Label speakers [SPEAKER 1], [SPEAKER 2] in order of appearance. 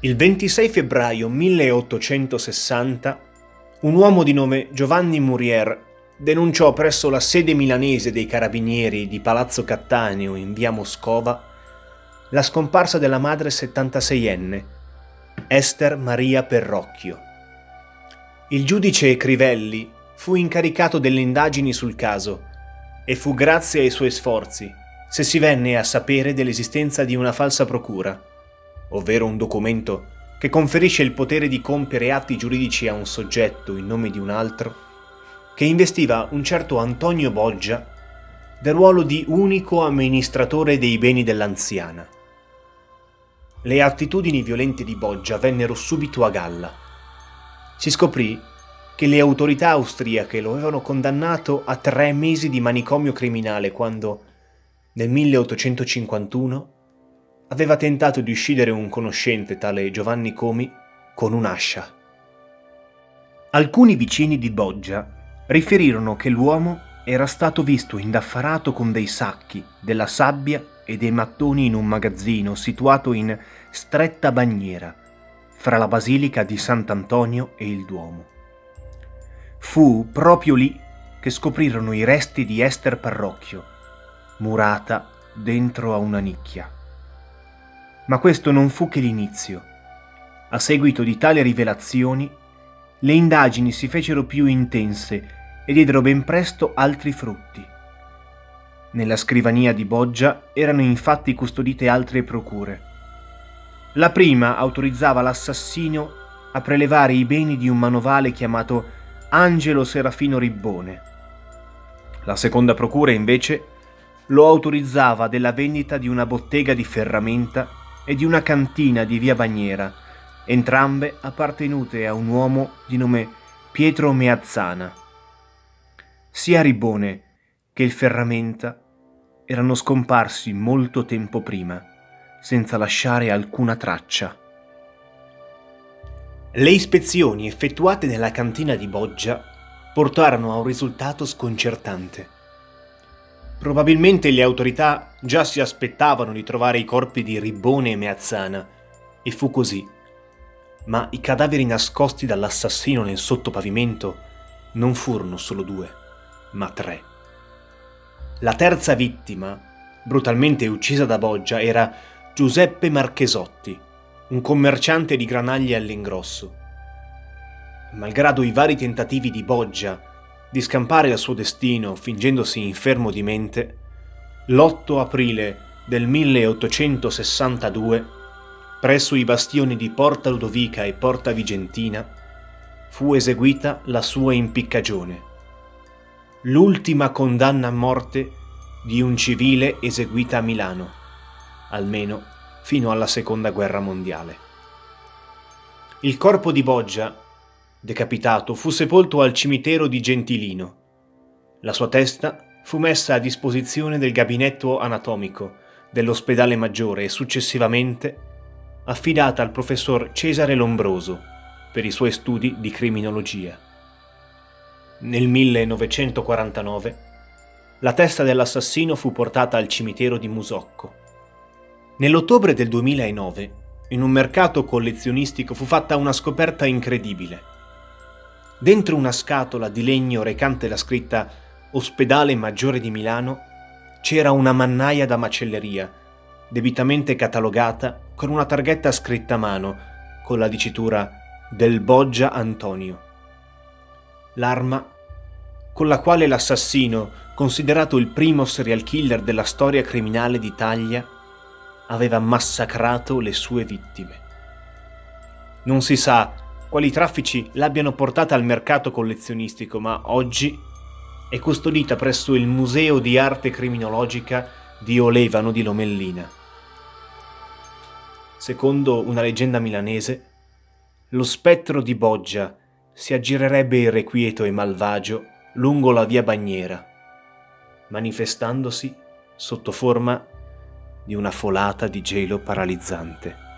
[SPEAKER 1] Il 26 febbraio 1860 un uomo di nome Giovanni Murier denunciò presso la sede milanese dei Carabinieri di Palazzo Cattaneo in via Moscova la scomparsa della madre 76enne, Ester Maria Perrocchio. Il giudice Crivelli fu incaricato delle indagini sul caso e fu grazie ai suoi sforzi se si venne a sapere dell'esistenza di una falsa procura, ovvero un documento che conferisce il potere di compiere atti giuridici a un soggetto in nome di un altro, che investiva un certo Antonio Boggia del ruolo di unico amministratore dei beni dell'anziana. Le attitudini violente di Boggia vennero subito a galla. Si scoprì che le autorità austriache lo avevano condannato a 3 mesi di manicomio criminale quando, nel 1851, aveva tentato di uccidere un conoscente, tale Giovanni Comi, con un'ascia. Alcuni vicini di Boggia riferirono che l'uomo era stato visto indaffarato con dei sacchi, della sabbia e dei mattoni in un magazzino situato in stretta Bagnera, fra la Basilica di Sant'Antonio e il Duomo. Fu proprio lì che scoprirono i resti di Ester Perrocchio, murata dentro a una nicchia. Ma questo non fu che l'inizio. A seguito di tali rivelazioni, le indagini si fecero più intense e diedero ben presto altri frutti. Nella scrivania di Boggia erano infatti custodite altre procure. La prima autorizzava l'assassino a prelevare i beni di un manovale chiamato Angelo Serafino Ribbone. La seconda procura, invece, lo autorizzava della vendita di una bottega di ferramenta e di una cantina di via Bagnera, entrambe appartenute a un uomo di nome Pietro Meazzana. Sia Ribbone che il ferramenta erano scomparsi molto tempo prima, senza lasciare alcuna traccia. Le ispezioni effettuate nella cantina di Boggia portarono a un risultato sconcertante. Probabilmente le autorità già si aspettavano di trovare i corpi di Ribbone e Meazzana, e fu così. Ma i cadaveri nascosti dall'assassino nel sottopavimento non furono solo 2, ma 3. La terza vittima, brutalmente uccisa da Boggia, era Giuseppe Marchesotti, un commerciante di granaglie all'ingrosso. Malgrado i vari tentativi di Boggia di scampare al suo destino fingendosi infermo di mente, l'8 aprile del 1862, presso i bastioni di Porta Ludovica e Porta Vigentina, fu eseguita la sua impiccagione, l'ultima condanna a morte di un civile eseguita a Milano, almeno fino alla Seconda Guerra Mondiale. Il corpo di Boggia, decapitato, fu sepolto al cimitero di Gentilino. La sua testa fu messa a disposizione del gabinetto anatomico dell'ospedale maggiore e successivamente affidata al professor Cesare Lombroso per i suoi studi di criminologia. Nel 1949 la testa dell'assassino fu portata al cimitero di Musocco. Nell'ottobre del 2009, in un mercato collezionistico, fu fatta una scoperta incredibile. Dentro una scatola di legno recante la scritta Ospedale Maggiore di Milano c'era una mannaia da macelleria, debitamente catalogata con una targhetta scritta a mano, con la dicitura Del Boggia Antonio. L'arma con la quale l'assassino, considerato il primo serial killer della storia criminale d'Italia, aveva massacrato le sue vittime. Non si sa quali traffici l'abbiano portata al mercato collezionistico, ma oggi è custodita presso il Museo di Arte Criminologica di Olevano di Lomellina. Secondo una leggenda milanese, lo spettro di Boggia si aggirerebbe irrequieto e malvagio lungo la via Bagnera, manifestandosi sotto forma di una folata di gelo paralizzante.